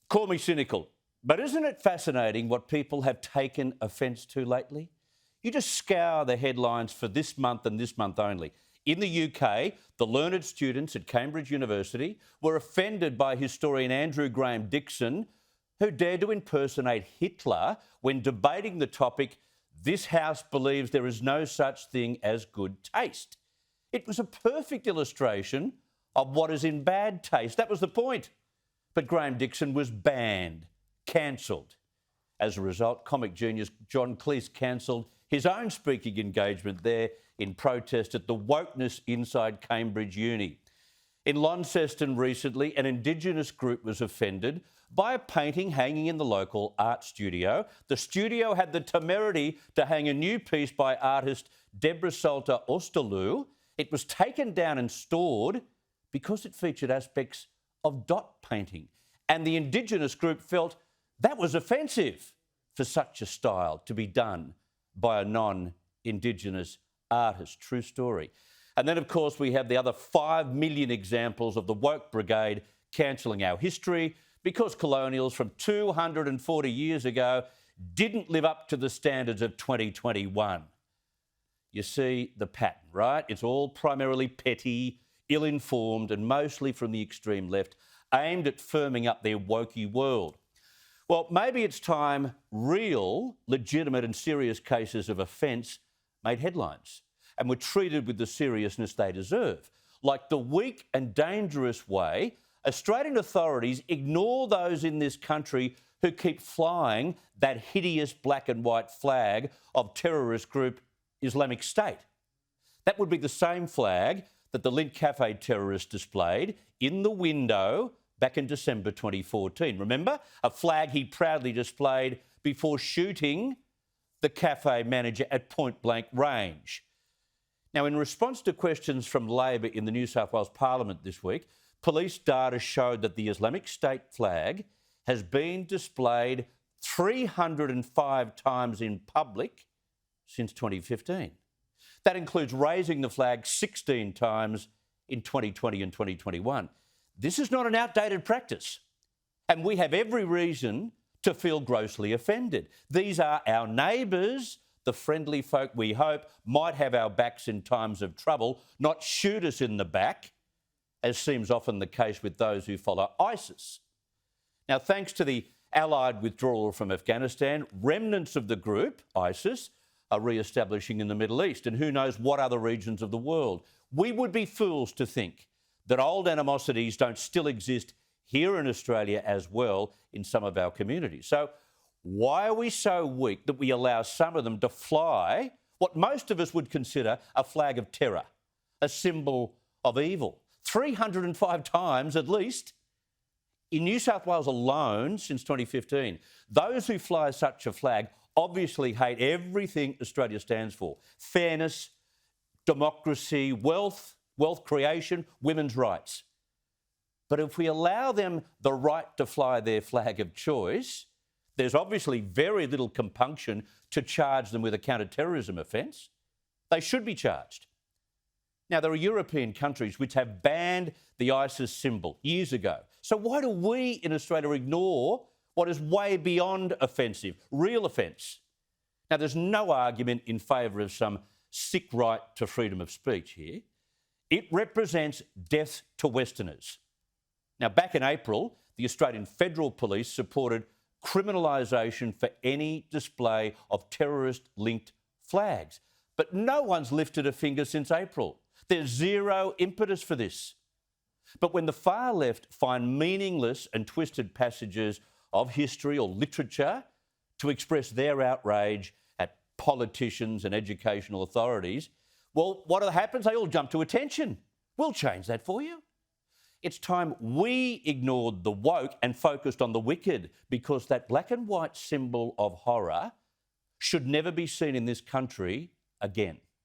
Call me cynical, but isn't it fascinating what people have taken offence to lately? You just scour the headlines for this month and this month only. In the UK, the learned students at Cambridge University were offended by historian Andrew Graham Dixon, who dared to impersonate Hitler when debating the topic, "This House believes there is no such thing as good taste." It was a perfect illustration of what is in bad taste. That was the point. But Graham Dixon was banned, cancelled. As a result, comic genius John Cleese cancelled his own speaking engagement there in protest at the wokeness inside Cambridge Uni. In Launceston recently, an Indigenous group was offended by a painting hanging in the local art studio. The studio had the temerity to hang a new piece by artist Deborah Salter Osterloo. It was taken down and stored because it featured aspects of dot painting. And the Indigenous group felt that was offensive for such a style to be done by a non-Indigenous artist. True story. And then, of course, we have the other 5 million examples of the woke brigade cancelling our history because colonials from 240 years ago didn't live up to the standards of 2021. You see the pattern, right? It's all primarily petty, ill-informed and mostly from the extreme left, aimed at firming up their wokey world. Well, maybe it's time real, legitimate and serious cases of offence made headlines and were treated with the seriousness they deserve. Like the weak and dangerous way Australian authorities ignore those in this country who keep flying that hideous black and white flag of terrorist group Islamic State. That would be the same flag that the Lint Cafe terrorists displayed in the window back in December 2014. Remember? A flag he proudly displayed before shooting the cafe manager at point-blank range. Now, in response to questions from Labor in the New South Wales Parliament this week, police data showed that the Islamic State flag has been displayed 305 times in public since 2015. That includes raising the flag 16 times in 2020 and 2021. This is not an outdated practice, and we have every reason to feel grossly offended. These are our neighbours, the friendly folk we hope might have our backs in times of trouble, not shoot us in the back, as seems often the case with those who follow ISIS. Now, thanks to the Allied withdrawal from Afghanistan, remnants of the group, ISIS, are re-establishing in the Middle East and who knows what other regions of the world. We would be fools to think that old animosities don't still exist here in Australia as well in some of our communities. So why are we so weak that we allow some of them to fly what most of us would consider a flag of terror, a symbol of evil? 305 times at least. In New South Wales alone since 2015, those who fly such a flag obviously hate everything Australia stands for: fairness, democracy, wealth creation, women's rights. But if we allow them the right to fly their flag of choice, there's obviously very little compunction to charge them with a counter-terrorism offence. They should be charged. Now, there are European countries which have banned the ISIS symbol years ago. So why do we in Australia ignore what is way beyond offensive, real offence? Now, there's no argument in favour of some sick right to freedom of speech here. It represents death to Westerners. Now, back in April, the Australian Federal Police supported criminalisation for any display of terrorist-linked flags. But no one's lifted a finger since April. There's zero impetus for this. But when the far left find meaningless and twisted passages of history or literature to express their outrage at politicians and educational authorities, well, what happens? They all jump to attention. We'll change that for you. It's time we ignored the woke and focused on the wicked, because that black and white symbol of horror should never be seen in this country again.